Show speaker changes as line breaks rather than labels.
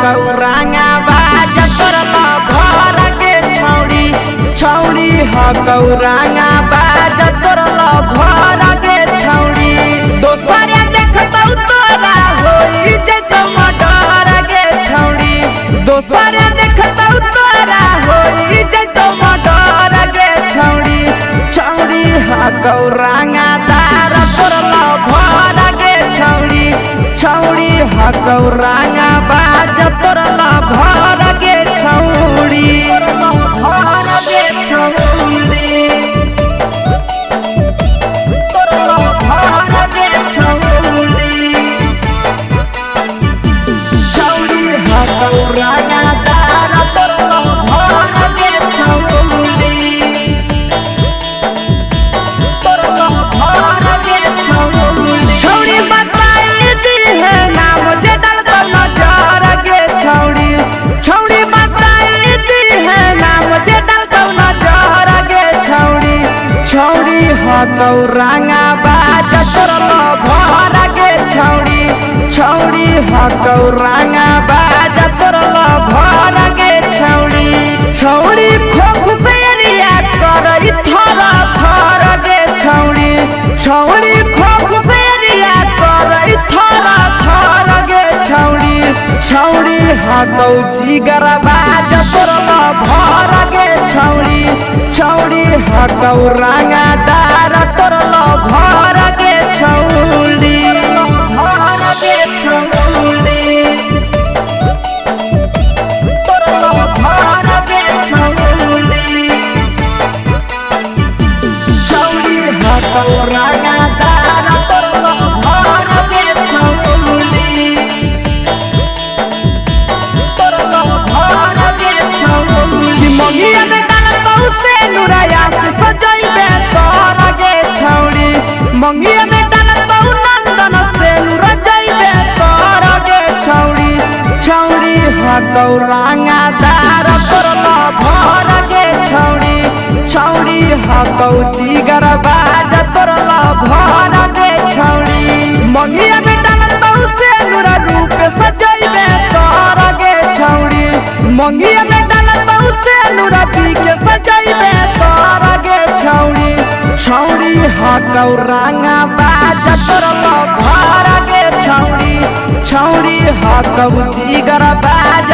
हकौरांगा बाज तोरला भर के छौड़ी छौड़ी हकौरांगा बाज तोरला भर के छौड़ी दोसर देखतौ तोरा होई जत मडर के छौड़ी दोसर देखतौ तोरा होई जत मडर के छौड़ी छौड़ी हकौरांगा तार तोरला भर के छौड़ी छौड़ी हकौरांगा बाज तोरला भर के छौड़ी भर के छौड़ी तोरला भर के छौड़ी छौड़ी हकौरांगा तार तोरला भर के छौड़ी तोरला भर के छौड़ी छौड़ी बताई दी है नाम जे डालतो नजर के छौड़ी छौड़ी बताई दी है नाम जे डालतो नजर के छौड़ी छौड़ी हकौरांगा बाज तोरला भर के छौड़ी छौड़ी हकौरांगा बाज तोरला भर के छौड़ी छौड़ी खोख से एरिया करई थरा थर के छौड़ी छौड़ी खोख से एरिया करई थरा थर के छौड़ी छौड़ी हकौ जिगर बाज तोरला भर के छौड़ी छौड़ी हकौरांगा दार तोरला भर के छौड़ी भर के छौड़ी तोरला भर के छौड़ी छौड़ी हकौरांगा दार तोरला भर के छौड़ी तोरला भर के छौड़ी मंगिया में डालतौ से नुरया से सजैबे तोर के छौड़ी मंगिया में डालतौ नंदन से नुर जैबे तोर के छौड़ी छौड़ी हकौरांगा दार तोरला भर के छौड़ी छौड़ी हकौ जिगर बाज तोरला भर के छौड़ी मंगिया में डालतौ से नुर रूप सजैबे तोर के छौड़ी मंगिया में डालतौ से नुर पी के सजैबे तोर के छौड़ी छौड़ी हकौरांगा बाज तोरला भर के छौड़ी छौड़ी हकौ जिगर बाज